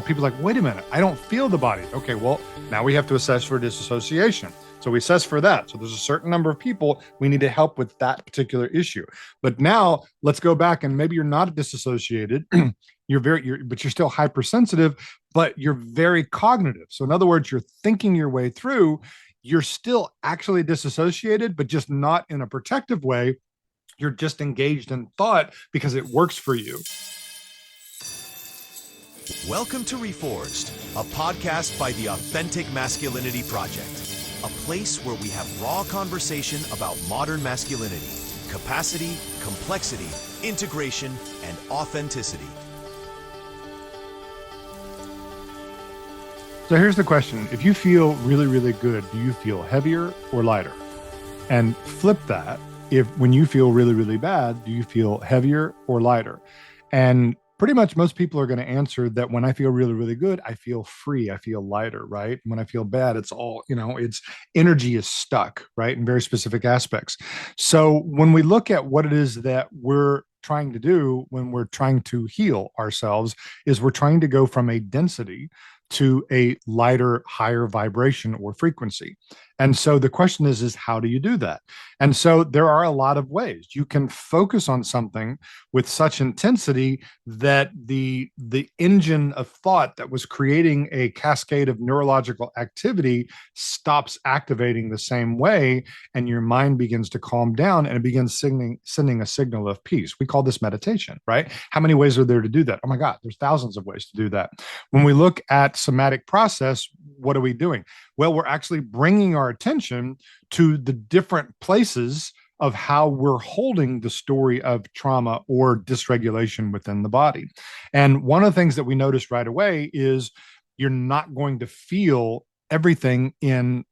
People are like, wait a minute, I don't feel the body. Okay, well, now we have to assess for dissociation. So we assess for that. So there's a certain number of people we need to help with that particular issue. But now let's go back, and maybe you're not disassociated. But you're still hypersensitive, but you're very cognitive. So in other words, you're thinking your way through. You're still actually disassociated, but just not in a protective way. You're just engaged in thought because it works for you. Welcome to Reforged, a podcast by the Authentic Masculinity Project, a place where we have raw conversation about modern masculinity, capacity, complexity, integration, and authenticity. So here's the question. If you feel really, really good, do you feel heavier or lighter? And flip that. When you feel really, really bad, do you feel heavier or lighter? And pretty much most people are going to answer that when I feel really, really good, I feel free. I feel lighter, right? When I feel bad, it's all, it's energy is stuck, right? In very specific aspects. So when we look at what it is that we're trying to do when we're trying to heal ourselves, is we're trying to go from a density to a lighter, higher vibration or frequency. And so the question is how do you do that? And so there are a lot of ways. You can focus on something with such intensity that the engine of thought that was creating a cascade of neurological activity stops activating the same way, and your mind begins to calm down and it begins sending a signal of peace. We call this meditation, right? How many ways are there to do that? Oh my God, there's thousands of ways to do that. When we look at somatic process, what are we doing? Well, we're actually bringing our attention to the different places of how we're holding the story of trauma or dysregulation within the body. And one of the things that we notice right away is you're not going to feel everything in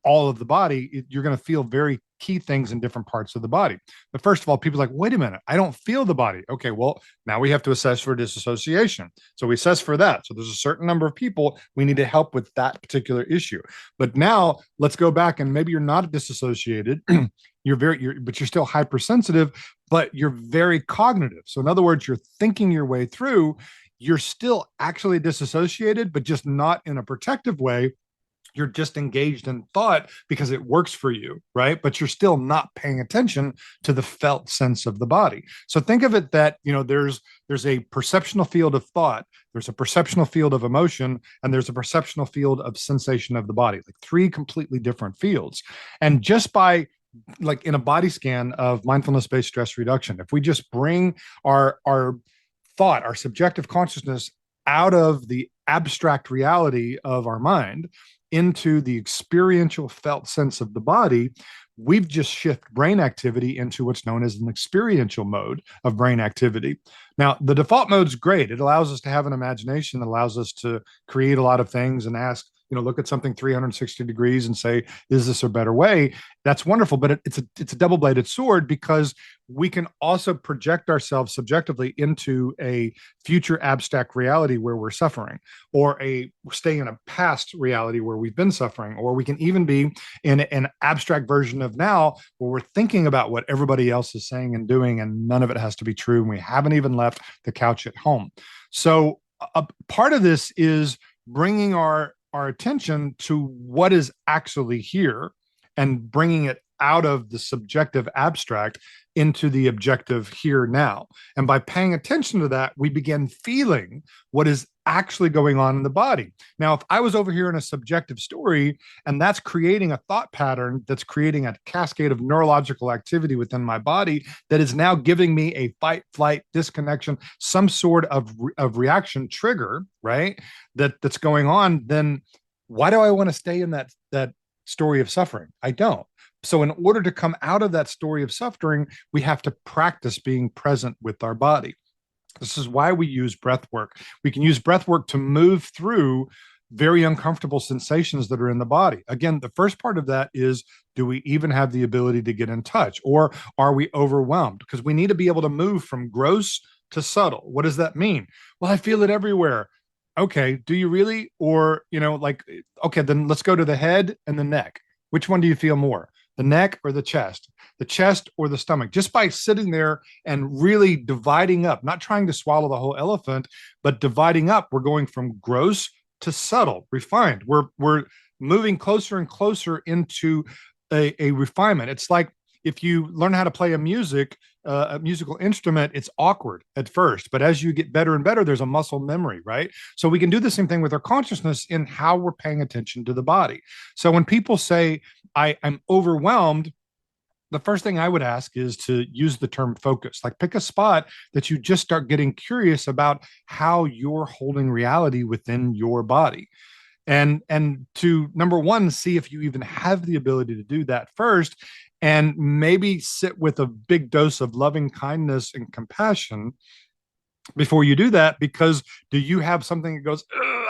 all of the body. You're going to feel very key things in different parts of the body. But first of all, people are like, wait a minute, I don't feel the body. Okay, well, now we have to assess for dissociation. So we assess for that. So there's a certain number of people we need to help with that particular issue. But now let's go back, and maybe you're not disassociated. But you're still hypersensitive, but you're very cognitive. So in other words, you're thinking your way through. You're still actually disassociated, but just not in a protective way. You're just engaged in thought because it works for you, right? But you're still not paying attention to the felt sense of the body. So think of it that, there's a perceptual field of thought, there's a perceptual field of emotion, and there's a perceptual field of sensation of the body, like three completely different fields. And just by like in a body scan of mindfulness-based stress reduction, if we just bring our thought, our subjective consciousness out of the abstract reality of our mind into the experiential felt sense of the body, we've just shifted brain activity into what's known as an experiential mode of brain activity. Now, the default mode is great. It allows us to have an imagination that allows us to create a lot of things and ask, look at something 360 degrees and say, is this a better way? That's wonderful, but it's a double-bladed sword, because we can also project ourselves subjectively into a future abstract reality where we're suffering, or stay in a past reality where we've been suffering, or we can even be in an abstract version of now where we're thinking about what everybody else is saying and doing, and none of it has to be true, and we haven't even left the couch at home. So a part of this is bringing our attention to what is actually here and bringing it out of the subjective abstract into the objective here now. And by paying attention to that, we begin feeling what is actually going on in the body. Now, if I was over here in a subjective story and that's creating a thought pattern, that's creating a cascade of neurological activity within my body that is now giving me a fight, flight, disconnection, some sort of reaction trigger, right? That's going on, then why do I want to stay in that story of suffering? I don't. So in order to come out of that story of suffering, we have to practice being present with our body. This is why we use breath work. We can use breath work to move through very uncomfortable sensations that are in the body. Again, the first part of that is, do we even have the ability to get in touch, or are we overwhelmed? Because we need to be able to move from gross to subtle. What does that mean? Well, I feel it everywhere. Okay, do you really? Or, okay, then let's go to the head and the neck. Which one do you feel more? the neck or the chest or the stomach, just by sitting there and really dividing up, not trying to swallow the whole elephant, but dividing up. We're going from gross to subtle, refined. We're moving closer and closer into a refinement. It's like if you learn how to play a musical instrument, it's awkward at first, but as you get better and better, there's a muscle memory, right? So we can do the same thing with our consciousness in how we're paying attention to the body. So when people say, I'm overwhelmed, the first thing I would ask is to use the term focus. Like pick a spot that you just start getting curious about how you're holding reality within your body. And to number one, see if you even have the ability to do that first, and maybe sit with a big dose of loving kindness and compassion before you do that. Because do you have something that goes,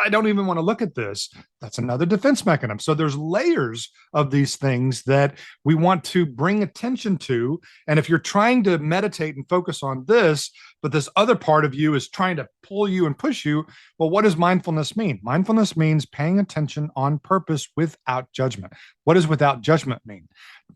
I don't even want to look at this? That's another defense mechanism. So there's layers of these things that we want to bring attention to. And if you're trying to meditate and focus on this, but this other part of you is trying to pull you and push you, well, what does mindfulness mean? Mindfulness means paying attention on purpose without judgment. What does without judgment mean?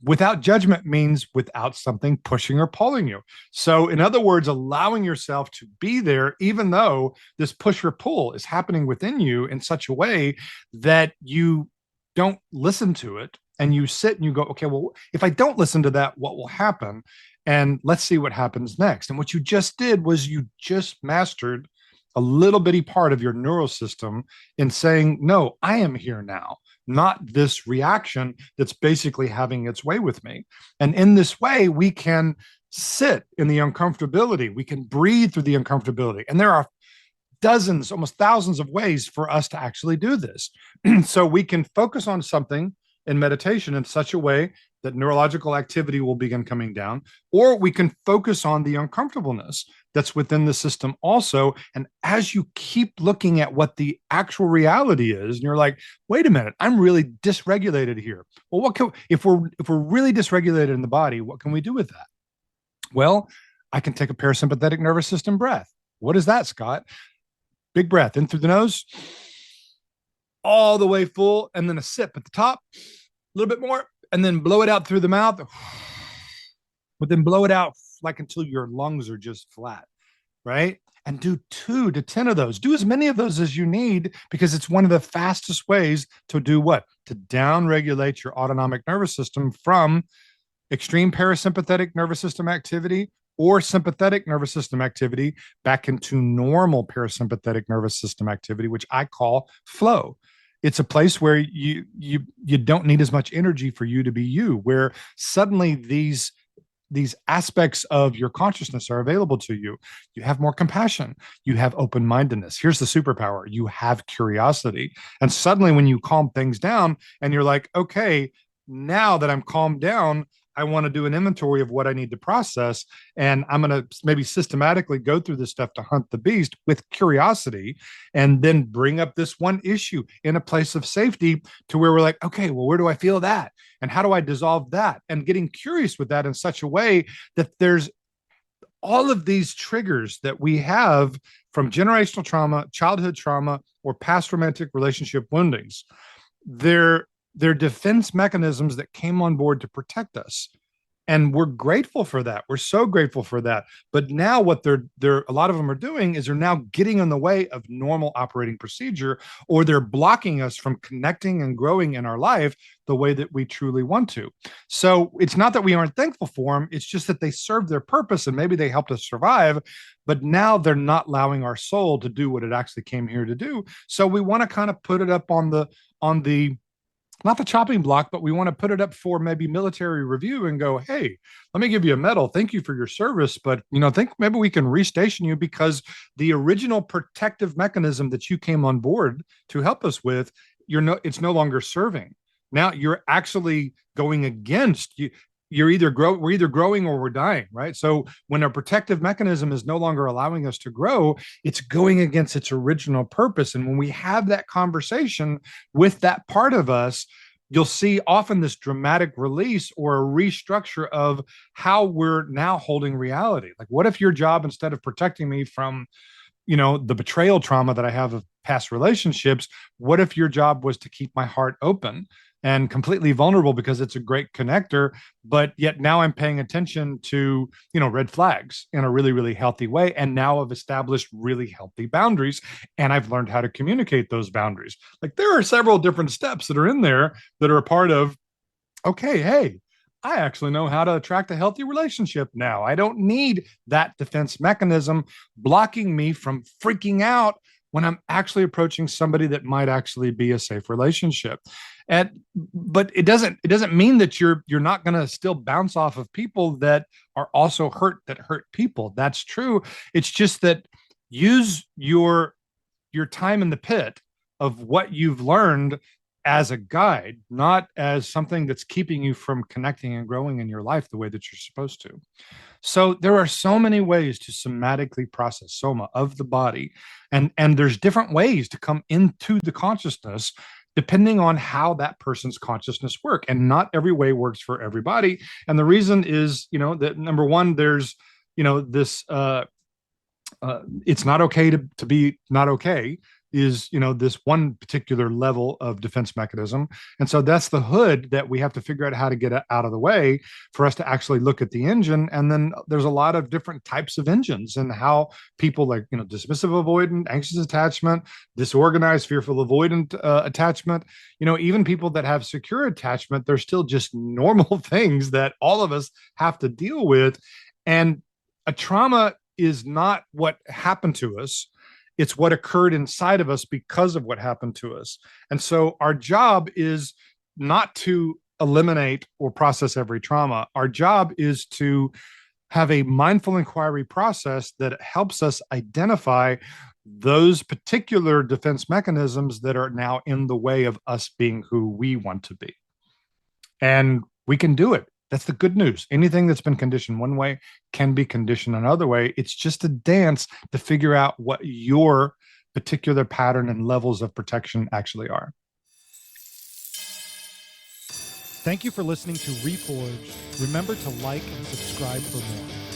Without judgment means without something pushing or pulling you. So in other words, allowing yourself to be there, even though this push or pull is happening within you in such a way that you don't listen to it, and you sit and you go, okay, well, if I don't listen to that, what will happen? And let's see what happens next. And what you just did was you just mastered a little bitty part of your neural system in saying, no, I am here now, not this reaction that's basically having its way with me. And in this way, we can sit in the uncomfortability. We can breathe through the uncomfortability. And there are dozens, almost thousands of ways for us to actually do this. So we can focus on something in meditation in such a way that neurological activity will begin coming down, or we can focus on the uncomfortableness that's within the system also. And as you keep looking at what the actual reality is, and you're like, wait a minute, I'm really dysregulated here. Well, if we're really dysregulated in the body, what can we do with that? Well, I can take a parasympathetic nervous system breath. What is that, Scott? Big breath in through the nose, all the way full, and then a sip at the top, a little bit more, and then blow it out through the mouth, but then blow it out like until your lungs are just flat, right? And do 2 to 10 of those. Do as many of those as you need, because it's one of the fastest ways to do what? To downregulate your autonomic nervous system from extreme parasympathetic nervous system activity or sympathetic nervous system activity back into normal parasympathetic nervous system activity, which I call flow. It's a place where you don't need as much energy for you to be you, where suddenly these aspects of your consciousness are available to you. You have more compassion. You have open-mindedness. Here's the superpower. You have curiosity. And suddenly when you calm things down and you're like, okay, now that I'm calmed down, I want to do an inventory of what I need to process. And I'm going to maybe systematically go through this stuff to hunt the beast with curiosity, and then bring up this one issue in a place of safety to where we're like, okay, well, where do I feel that? And how do I dissolve that? And getting curious with that in such a way that there's all of these triggers that we have from generational trauma, childhood trauma, or past romantic relationship woundings. They're defense mechanisms that came on board to protect us. And we're grateful for that. We're so grateful for that. But now what they're a lot of them are doing is they're now getting in the way of normal operating procedure, or they're blocking us from connecting and growing in our life the way that we truly want to. So it's not that we aren't thankful for them. It's just that they served their purpose and maybe they helped us survive, but now they're not allowing our soul to do what it actually came here to do. So we want to kind of put it up on the not the chopping block, but we want to put it up for maybe military review and go, hey, let me give you a medal. Thank you for your service. But, think maybe we can restation you, because the original protective mechanism that you came on board to help us with, it's no longer serving. Now you're actually going against you. We're either growing or we're dying, right? So when a protective mechanism is no longer allowing us to grow, it's going against its original purpose. And when we have that conversation with that part of us, you'll see often this dramatic release or a restructure of how we're now holding reality. Like, what if your job, instead of protecting me from the betrayal trauma that I have of past relationships. What if your job was to keep my heart open and completely vulnerable because it's a great connector, but yet now I'm paying attention to, red flags in a really, really healthy way. And now I've established really healthy boundaries and I've learned how to communicate those boundaries. Like there are several different steps that are in there that are a part of, okay, hey, I actually know how to attract a healthy relationship now. I don't need that defense mechanism blocking me from freaking out when I'm actually approaching somebody that might actually be a safe relationship. But it doesn't mean that you're not going to still bounce off of people that are also that hurt people. That's true. It's just that use your time in the pit of what you've learned as a guide, not as something that's keeping you from connecting and growing in your life the way that you're supposed to. So there are so many ways to somatically process soma of the body. And there's different ways to come into the consciousness depending on how that person's consciousness work. And not every way works for everybody. And the reason is, that number one, there's, this it's not okay to be not okay is this one particular level of defense mechanism. And so that's the hood that we have to figure out how to get out of the way for us to actually look at the engine. And then there's a lot of different types of engines and how people like dismissive avoidant, anxious attachment, disorganized fearful avoidant attachment, even people that have secure attachment, they're still just normal things that all of us have to deal with. And a trauma is not what happened to us. It's what occurred inside of us because of what happened to us. And so our job is not to eliminate or process every trauma. Our job is to have a mindful inquiry process that helps us identify those particular defense mechanisms that are now in the way of us being who we want to be. And we can do it. That's the good news. Anything that's been conditioned one way can be conditioned another way. It's just a dance to figure out what your particular pattern and levels of protection actually are. Thank you for listening to Reforged. Remember to like and subscribe for more.